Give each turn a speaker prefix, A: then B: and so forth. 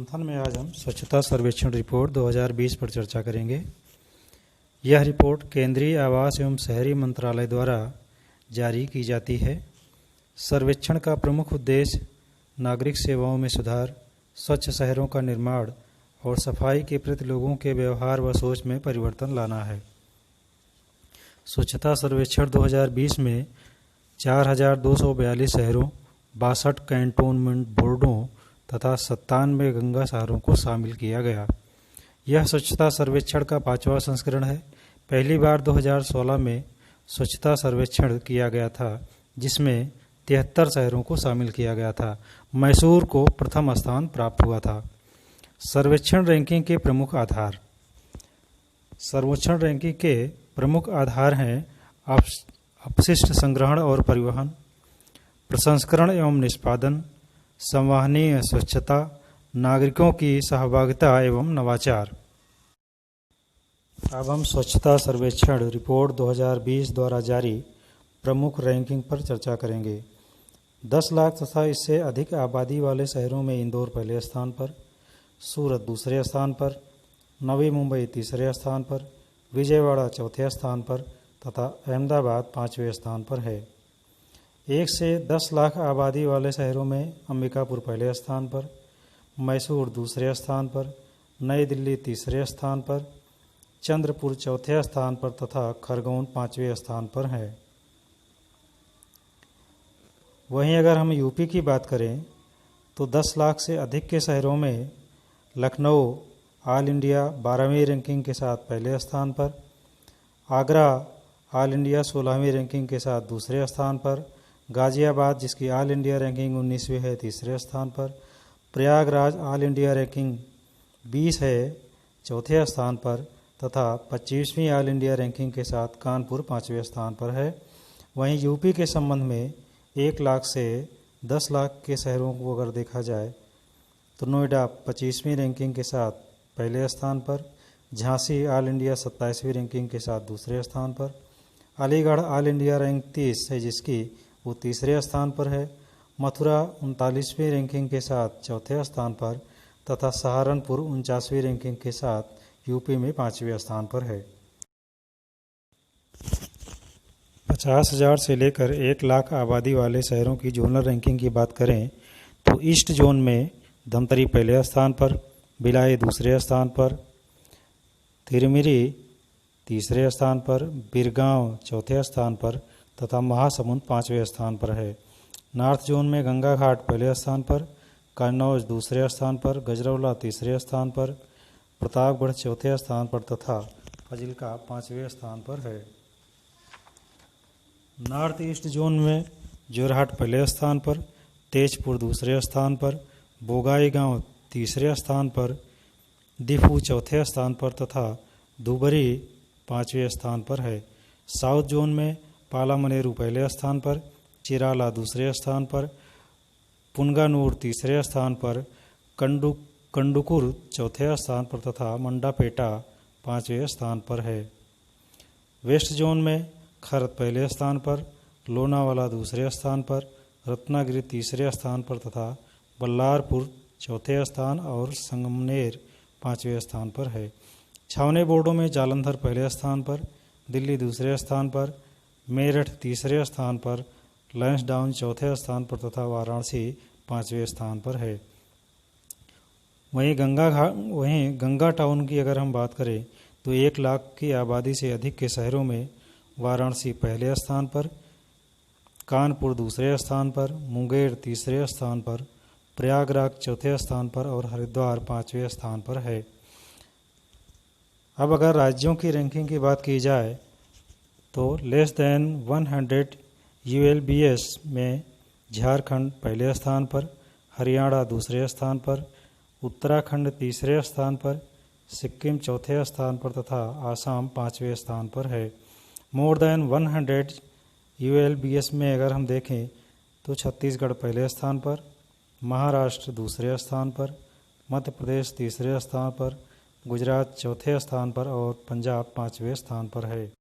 A: मंथन में आज हम स्वच्छता सर्वेक्षण रिपोर्ट 2020 पर चर्चा करेंगे। यह रिपोर्ट केंद्रीय आवास एवं शहरी मंत्रालय द्वारा जारी की जाती है। सर्वेक्षण का प्रमुख उद्देश्य नागरिक सेवाओं में सुधार, स्वच्छ शहरों का निर्माण और सफाई के प्रति लोगों के व्यवहार व सोच में परिवर्तन लाना है। स्वच्छता सर्वेक्षण 2020 में 4,242 शहरों, 62 कैंटोनमेंट बोर्डों तथा 97 गंगा शहरों को शामिल किया गया। यह स्वच्छता सर्वेक्षण का 5वां संस्करण है। पहली बार 2016 में स्वच्छता सर्वेक्षण किया गया था, जिसमें 73 शहरों को शामिल किया गया था। मैसूर को प्रथम स्थान प्राप्त हुआ था। सर्वेक्षण रैंकिंग के प्रमुख आधार। सर्वेक्षण रैंकिंग के प्रमुख आधार हैं अपशिष्ट संग्रहण और परिवहन, प्रसंस्करण एवं निष्पादन, संवहनीय स्वच्छता, नागरिकों की सहभागिता एवं नवाचार। अब हम स्वच्छता सर्वेक्षण रिपोर्ट 2020 द्वारा जारी प्रमुख रैंकिंग पर चर्चा करेंगे। 10 लाख तथा इससे अधिक आबादी वाले शहरों में इंदौर पहले स्थान पर, सूरत दूसरे स्थान पर, नवी मुंबई तीसरे स्थान पर, विजयवाड़ा चौथे स्थान पर तथा अहमदाबाद 5वें स्थान पर है। 1 से 10 लाख आबादी वाले शहरों में अंबिकापुर पहले स्थान पर, मैसूर दूसरे स्थान पर, नई दिल्ली तीसरे स्थान पर, चंद्रपुर चौथे स्थान पर तथा खरगोन 5वें स्थान पर है। वहीं अगर हम यूपी की बात करें तो 10 लाख से अधिक के शहरों में लखनऊ ऑल इंडिया 12वीं रैंकिंग के साथ पहले स्थान पर, आगरा ऑल इंडिया 16वीं रैंकिंग के साथ दूसरे स्थान पर, गाजियाबाद जिसकी ऑल इंडिया रैंकिंग 19वीं है तीसरे स्थान पर, प्रयागराज ऑल इंडिया रैंकिंग 20 है चौथे स्थान पर तथा 25वीं ऑल इंडिया रैंकिंग के साथ कानपुर 5वें स्थान पर है। वहीं यूपी के संबंध में 1 लाख से 10 लाख के शहरों को अगर देखा जाए तो नोएडा 25वीं रैंकिंग के साथ पहले स्थान पर, झांसी ऑल इंडिया 27वीं रैंकिंग के साथ दूसरे स्थान पर, अलीगढ़ ऑल इंडिया रैंक 30 है जिसकी वो तीसरे स्थान पर है, मथुरा 39वीं रैंकिंग के साथ चौथे स्थान पर तथा सहारनपुर 49वीं रैंकिंग के साथ यूपी में 5वें स्थान पर है। 50,000 से लेकर 1 लाख आबादी वाले शहरों की जोनल रैंकिंग की बात करें तो ईस्ट जोन में धमतरी पहले स्थान पर, भिलाई दूसरे स्थान पर, तिरमिरी तीसरे स्थान पर, बिरगांव चौथे स्थान पर तथा महासमुंद 5वें स्थान पर है। नॉर्थ जोन में गंगा घाट पहले स्थान पर, कन्नौज दूसरे स्थान पर, गजरौला तीसरे स्थान पर, प्रतापगढ़ चौथे स्थान पर तथा फजिल्का 5वें स्थान पर है। नॉर्थ ईस्ट जोन में जोरहाट पहले स्थान पर, तेजपुर दूसरे स्थान पर, बोगाईगांव तीसरे स्थान पर, दीफू चौथे स्थान पर तथा दुबरी 5वें स्थान पर है। साउथ जोन में पालामनेरू पहले स्थान पर, चिराला दूसरे स्थान पर, पुनगानूर तीसरे स्थान पर, कंडुकुर चौथे स्थान पर तथा मंडापेटा 5वें स्थान पर है। वेस्ट जोन में खरत पहले स्थान पर, लोनावाला दूसरे स्थान पर, रत्नागिरी तीसरे स्थान पर तथा बल्लारपुर चौथे स्थान और संगमनेर 5वें स्थान पर है। छावनी बोर्डों में जालंधर पहले स्थान पर, दिल्ली दूसरे स्थान पर, मेरठ तीसरे स्थान पर, लैंसडाउन चौथे स्थान पर तथा वाराणसी 5वें स्थान पर है। वहीं गंगा टाउन की अगर हम बात करें तो 1 लाख की आबादी से अधिक के शहरों में वाराणसी पहले स्थान पर, कानपुर दूसरे स्थान पर, मुंगेर तीसरे स्थान पर, प्रयागराज चौथे स्थान पर और हरिद्वार 5वें स्थान पर है। अब अगर राज्यों की रैंकिंग की बात की जाए तो लेस देन 100 ULBS में झारखंड पहले स्थान पर, हरियाणा दूसरे स्थान पर, उत्तराखंड तीसरे स्थान पर, सिक्किम चौथे स्थान पर तथा आसाम 5वें स्थान पर है। मोर देन 100 ULBS में अगर हम देखें तो छत्तीसगढ़ पहले स्थान पर, महाराष्ट्र दूसरे स्थान पर, मध्य प्रदेश तीसरे स्थान पर, गुजरात चौथे स्थान पर और पंजाब 5वें स्थान पर है।